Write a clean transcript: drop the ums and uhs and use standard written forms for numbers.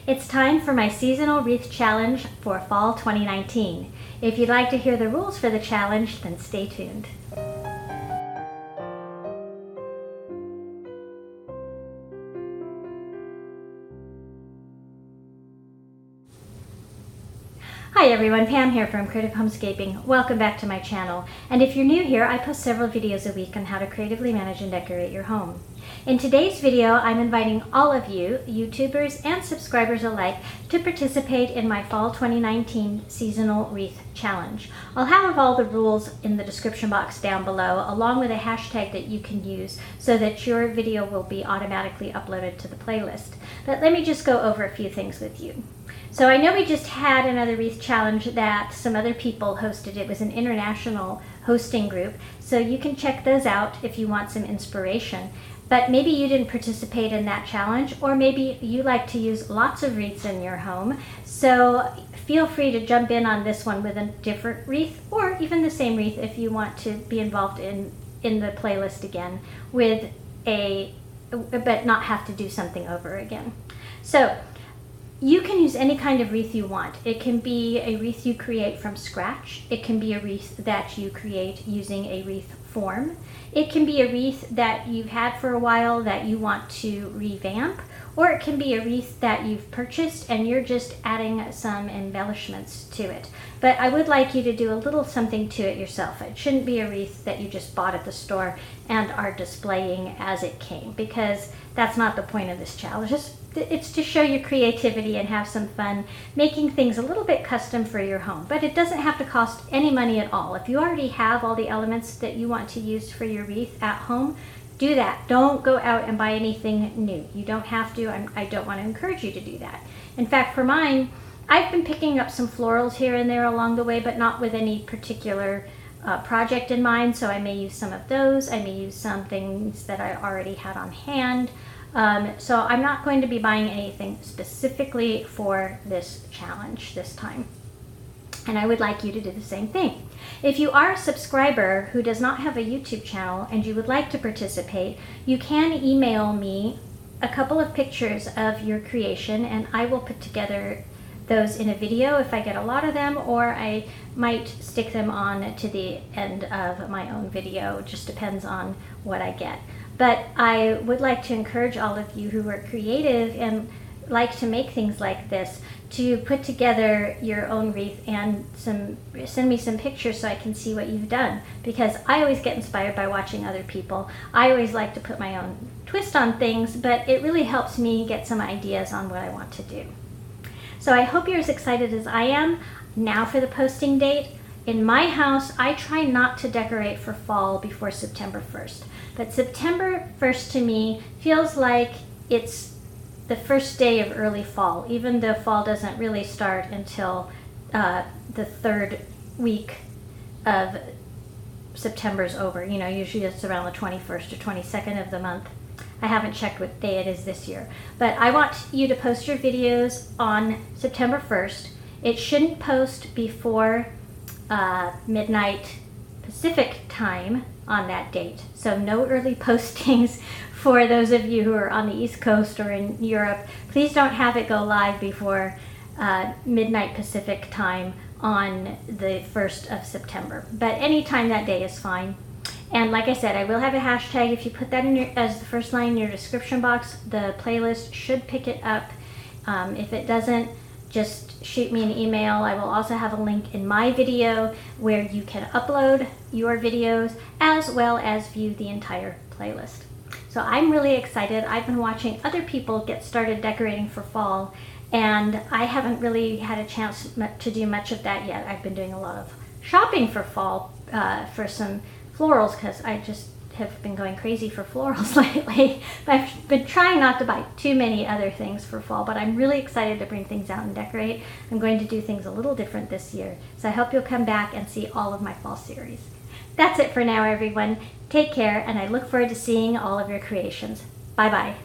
It's time for my seasonal wreath challenge for fall 2019. If you'd like to hear the rules for the challenge, then stay tuned. Hi everyone, Pam here from Creative Homescaping. Welcome back to my channel. And if you're new here, I post several videos a week on how to creatively manage and decorate your home. In today's video, I'm inviting all of you, YouTubers and subscribers alike, to participate in my fall 2019 seasonal wreath challenge. I'll have all the rules in the description box down below, along with a hashtag that you can use so that your video will be automatically uploaded to the playlist. But let me just go over a few things with you. So I know we just had another wreath challenge that some other people hosted. It was an international hosting group, so you can check those out if you want some inspiration. But maybe you didn't participate in that challenge, or maybe you like to use lots of wreaths in your home. So feel free to jump in on this one with a different wreath, or even the same wreath if you want to be involved in the playlist again with but not have to do something over again. So you can use any kind of wreath you want. It can be a wreath you create from scratch. It can be a wreath that you create using a wreath form. It can be a wreath that you've had for a while that you want to revamp, or it can be a wreath that you've purchased and you're just adding some embellishments to it. But I would like you to do a little something to it yourself. It shouldn't be a wreath that you just bought at the store and are displaying as it came, because that's not the point of this challenge. It's to show your creativity and have some fun making things a little bit custom for your home. But it doesn't have to cost any money at all. If you already have all the elements that you want to use for your wreath at home, do that. Don't go out and buy anything new. You don't have to. I don't want to encourage you to do that. In fact, for mine, I've been picking up some florals here and there along the way, but not with any particular project in mind. So I may use some of those. I may use some things that I already had on hand. So I'm not going to be buying anything specifically for this challenge this time. And I would like you to do the same thing. If you are a subscriber who does not have a YouTube channel and you would like to participate, you can email me a couple of pictures of your creation and I will put together those in a video if I get a lot of them, or I might stick them on to the end of my own video. It just depends on what I get. But I would like to encourage all of you who are creative and like to make things like this to put together your own wreath and send me some pictures so I can see what you've done, because I always get inspired by watching other people. I always like to put my own twist on things, but it really helps me get some ideas on what I want to do. So I hope you're as excited as I am. Now for the posting date. In my house, I try not to decorate for fall before September 1st. But September 1st to me feels like it's the first day of early fall, even though fall doesn't really start until the third week of September's over. You know, usually it's around the 21st or 22nd of the month. I haven't checked what day it is this year. But I want you to post your videos on September 1st. It shouldn't post before midnight Pacific time on that date. So no early postings for those of you who are on the East Coast or in Europe. Please don't have it go live before midnight Pacific time on the 1st of September. But any time that day is fine. And like I said, I will have a hashtag. If you put that in as the first line in your description box, the playlist should pick it up. If it doesn't, just shoot me an email. I will also have a link in my video where you can upload your videos as well as view the entire playlist. So I'm really excited. I've been watching other people get started decorating for fall, and I haven't really had a chance to do much of that yet. I've been doing a lot of shopping for fall for some florals, because I just have been going crazy for florals lately. But I've been trying not to buy too many other things for fall, but I'm really excited to bring things out and decorate. I'm going to do things a little different this year. So I hope you'll come back and see all of my fall series. That's it for now, everyone. Take care, and I look forward to seeing all of your creations. Bye-bye.